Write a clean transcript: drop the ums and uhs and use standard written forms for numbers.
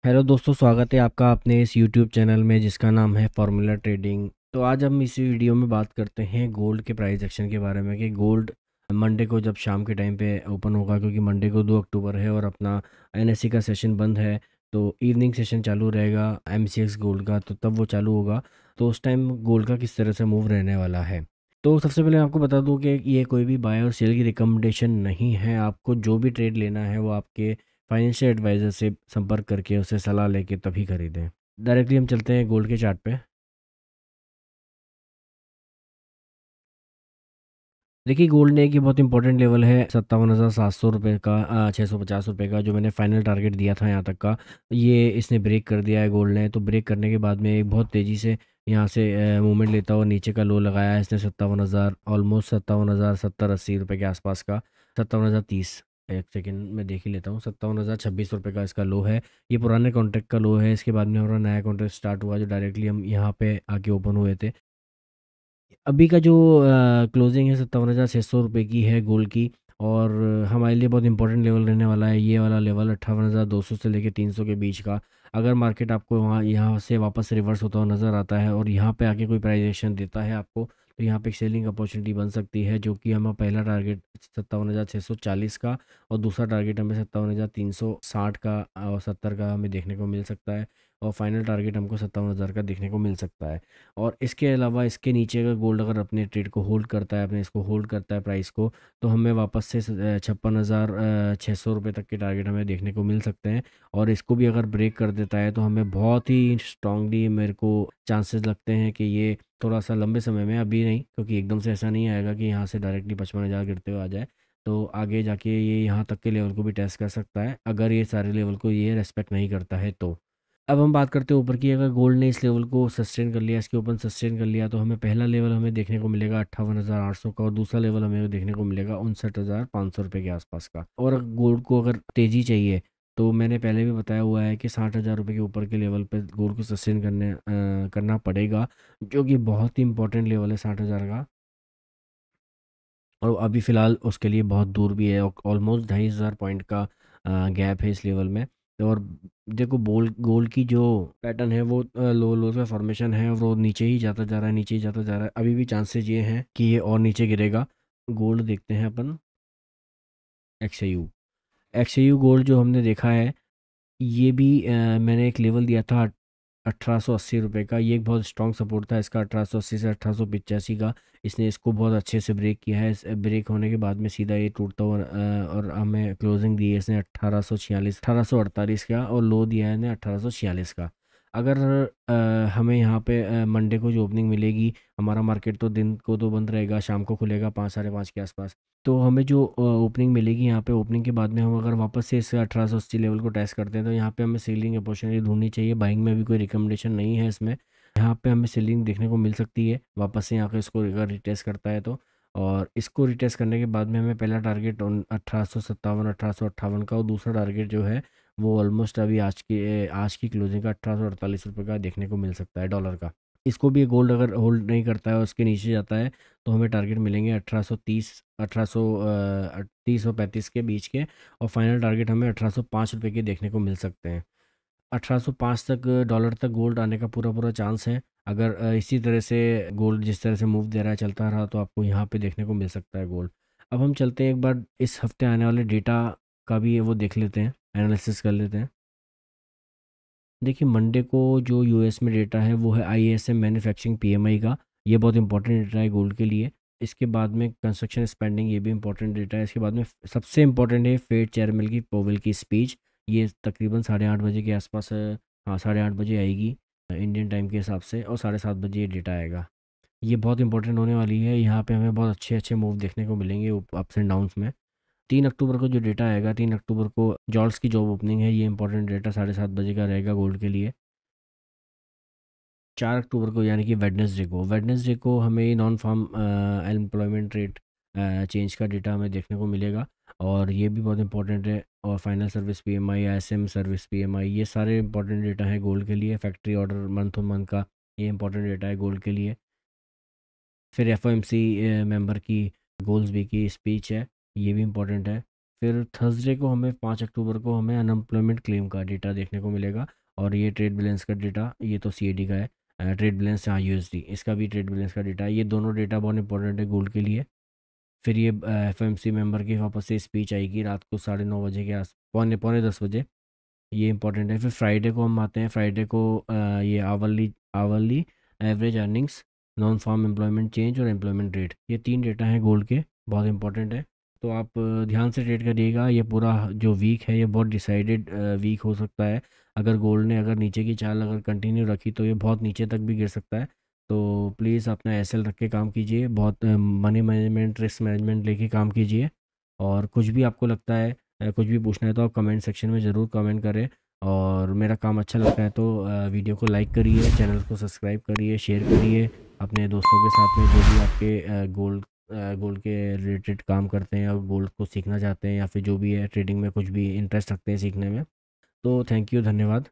Hello दोस्तों, स्वागत है आपका अपने इस यूट्यूब चैनल में जिसका नाम है फार्मूला ट्रेडिंग। तो आज हम इस वीडियो में बात करते हैं गोल्ड के प्राइस एक्शन के बारे में कि गोल्ड मंडे को जब शाम के टाइम पे ओपन होगा, क्योंकि मंडे को 2 अक्टूबर है और अपना एनएससी का सेशन बंद है। तो इवनिंग सेशन चालू रहेगा एमसीएक्स गोल्ड का, तो तब वो चालू होगा। तो उस टाइम गोल्ड का किस तरह से मूव रहने वाला है। तो सबसे पहले आपको बता दूं कि ये कोई भी बाय और सेल की रिकमेंडेशन नहीं है। आपको जो भी ट्रेड लेना है वो आपके फाइनेंशियल एडवाइज़र से संपर्क करके उससे सलाह लेके तभी खरीदें। डायरेक्टली हम चलते हैं गोल्ड के चार्ट पे। देखिए, गोल्ड ने एक ये बहुत इंपॉर्टेंट लेवल है 57,700 रुपये का, 650 रुपये का, जो मैंने फाइनल टारगेट दिया था यहाँ तक का। ये इसने ब्रेक कर दिया है गोल्ड ने। तो ब्रेक करने के बाद में एक बहुत तेज़ी से यहाँ से मूवमेंट लेता हुआ नीचे का लो लगाया है इसने 57,000, ऑलमोस्ट 57,070-80 रुपये के आसपास का। 57,030, एक सेकंड में देख ही लेता हूँ। 57,026 रुपये का इसका लो है। ये पुराने कॉन्ट्रैक्ट का लो है। इसके बाद में हमारा नया कॉन्ट्रैक्ट स्टार्ट हुआ, जो डायरेक्टली हम यहाँ पे आके ओपन हुए थे। अभी का जो क्लोजिंग है 57,600 रुपये की है गोल्ड की। और हमारे लिए बहुत इंपॉर्टेंट लेवल रहने वाला है ये वाला लेवल 58,200 से लेकर 300 के बीच का। अगर मार्केट आपको वहाँ यहाँ से वापस रिवर्स होता हुआ नज़र आता है और यहाँ पे आके कोई प्राइस एक्शन देता है आपको, तो यहाँ पे एक सेलिंग अपॉर्चुनिटी बन सकती है, जो कि हमें पहला टारगेट 57,640 का और दूसरा टारगेट हमें 57,360 का और 70 का हमें देखने को मिल सकता है। और फाइनल टारगेट हमको 57,000 का देखने को मिल सकता है। और इसके अलावा इसके नीचे अगर गोल्ड अगर अपने ट्रेड को होल्ड करता है, अपने इसको होल्ड करता है प्राइस को, तो हमें वापस से 56,600 रुपये तक के टारगेट हमें देखने को मिल सकते हैं। और इसको भी अगर ब्रेक कर देता है तो हमें बहुत ही स्ट्रांगली मेरे को चांसेस लगते हैं कि ये थोड़ा सा लंबे समय में, अभी नहीं, क्योंकि एकदम से ऐसा नहीं आएगा कि यहाँ से डायरेक्टली 55,000 गिरते हुए आ जाए। तो आगे जाके ये यहाँ तक के लेवल को भी टेस्ट कर सकता है अगर ये सारे लेवल को ये रेस्पेक्ट नहीं करता है तो। अब हम बात करते हैं ऊपर की। अगर गोल्ड ने इस लेवल को सस्टेन कर लिया, इसके ऊपर सस्टेन कर लिया, तो हमें पहला लेवल हमें देखने को मिलेगा 58,800 का और दूसरा लेवल हमें देखने को मिलेगा 59,500 रुपये के आसपास का। और गोल्ड को अगर तेज़ी चाहिए तो मैंने पहले भी बताया हुआ है कि 60,000 रुपये के ऊपर के लेवल पे गोल्ड को सस्टेन करना पड़ेगा, जो कि बहुत ही इंपॉर्टेंट लेवल है 60,000 का। और अभी फ़िलहाल उसके लिए बहुत दूर भी है, ऑलमोस्ट 2,500 पॉइंट का गैप है इस लेवल में। और देखो, गोल्ड की जो पैटर्न है वो लो लो का फॉर्मेशन है, वो नीचे ही जाता जा रहा है, नीचे ही जाता जा रहा है। अभी भी चांसेस ये हैं कि ये और नीचे गिरेगा। गोल्ड देखते हैं अपन। एक्सयू एक्सयू गोल्ड जो हमने देखा है, ये भी मैंने एक लेवल दिया था 1880 रुपये का। ये एक बहुत स्ट्रॉन्ग सपोर्ट था इसका, 1880 से 1885 का। इसने इसको बहुत अच्छे से ब्रेक किया है। ब्रेक होने के बाद में सीधा ये टूटता हुआ और हमें क्लोजिंग दी है इसने 1846 1848 का, और लो दिया है इसने 1846 का। अगर हमें यहाँ पे मंडे को जो ओपनिंग मिलेगी, हमारा मार्केट तो दिन को तो बंद रहेगा, शाम को खुलेगा 5 साढ़े 5 के आसपास। तो हमें जो ओपनिंग मिलेगी यहाँ पे, ओपनिंग के बाद में हम अगर वापस से इस 1880 लेवल को टेस्ट करते हैं, तो यहाँ पे हमें सेलिंग अपॉर्चुनिटी ढूंढनी चाहिए। बाइंग में भी कोई रिकमेंडेशन नहीं है इसमें। यहाँ पे हमें सेलिंग देखने को मिल सकती है वापस से यहाँ पे इसको अगर रिटेस्ट करता है तो। और इसको रिटेस्ट करने के बाद में हमें पहला टारगेट 1857 1858 का, और दूसरा टारगेट जो है वो ऑलमोस्ट अभी आज की क्लोजिंग का 1848 रुपये का देखने को मिल सकता है, डॉलर का। इसको भी गोल्ड अगर होल्ड नहीं करता है और उसके नीचे जाता है, तो हमें टारगेट मिलेंगे 1830, 1830 और 35 के बीच के। और फाइनल टारगेट हमें 1805 रुपये के देखने को मिल सकते हैं। 1805 तक डॉलर तक गोल्ड आने का पूरा पूरा चांस है। अगर इसी तरह से गोल्ड जिस तरह से मूव दे रहा है चलता रहा, तो आपको यहाँ पे देखने को मिल सकता है गोल्ड। अब हम चलते हैं एक बार इस हफ्ते आने वाले डेटा का भी वो देख लेते हैं, एनालिसिस कर लेते हैं। देखिए, मंडे को जो यूएस में डेटा है वो है आईएसएम मैन्युफैक्चरिंग पीएमआई का। ये बहुत इंपॉर्टेंट डेटा है गोल्ड के लिए। इसके बाद में कंस्ट्रक्शन स्पेंडिंग, ये भी इंपॉर्टेंट डेटा है। इसके बाद में सबसे इंपॉर्टेंट है फेड चेयरमैन की पोवेल की स्पीच। ये तकरीबन 8:30 बजे के आसपास हाँ, 8:30 बजे आएगी इंडियन टाइम के हिसाब से, और 7:30 बजे ये डेटा आएगा। ये बहुत इंपॉर्टेंट होने वाली है। यहाँ पे हमें बहुत अच्छे अच्छे मूव देखने को मिलेंगे अप्स एंड डाउन्स में। 3 अक्टूबर को जो डेटा आएगा, 3 अक्टूबर को जॉल्स की जॉब ओपनिंग है। ये इंपॉर्टेंट डेटा 7:30 बजे का रहेगा गोल्ड के लिए। 4 अक्टूबर को यानी कि वेडनेसडे को हमें non farm employment rate change का डेटा हमें देखने को मिलेगा, और ये भी बहुत इंपॉर्टेंट है। और final service PMI, SM service PMI, ये सारे इंपॉर्टेंट डेटा है गोल्ड के लिए। Factory order month on month का, ये इंपॉर्टेंट डेटा है गोल्ड के लिए। फिर एफओएमसी मेंबर की गोल्स बी की स्पीच है, ये भी इंपॉर्टेंट है। फिर थर्सडे को हमें 5 अक्टूबर को हमें अनएम्प्लॉयमेंट क्लेम का डेटा देखने को मिलेगा। और ये ट्रेड बैलेंस का डेटा, ये तो सीएडी का है, ट्रेड बैलेंस, हाँ यूएसडी, इसका भी ट्रेड बैलेंस का डेटा है। ये दोनों डेटा बहुत इंपॉर्टेंट है गोल्ड के लिए। फिर ये एफएमसी मेंबर की वापस से स्पीच आएगी रात को 9:30 बजे के आस, पौने पौने 10 बजे। ये इंपॉर्टेंट है। फिर फ्राइडे को हम आते हैं, फ्राइडे को ये hourly hourly average earnings, non farm employment change और एम्प्लॉयमेंट रेट, ये 3 डेटा हैं गोल्ड के, बहुत इंपॉर्टेंट है। तो आप ध्यान से ट्रेड करिएगा। ये पूरा जो वीक है ये बहुत डिसाइडेड वीक हो सकता है। अगर गोल्ड ने अगर नीचे की चाल अगर कंटिन्यू रखी तो ये बहुत नीचे तक भी गिर सकता है। तो प्लीज़ अपना एसएल रख के काम कीजिए, बहुत मनी मैनेजमेंट, रिस्क मैनेजमेंट लेके काम कीजिए। और कुछ भी आपको लगता है, कुछ भी पूछना है तो आप कमेंट सेक्शन में ज़रूर कमेंट करें। और मेरा काम अच्छा लगता है तो वीडियो को लाइक करिए, चैनल को सब्सक्राइब करिए, शेयर करिए अपने दोस्तों के साथ में जो भी आपके गोल्ड के रिलेटेड काम करते हैं या गोल्ड को सीखना चाहते हैं या फिर जो भी है ट्रेडिंग में कुछ भी इंटरेस्ट रखते हैं सीखने में। तो थैंक यू, धन्यवाद।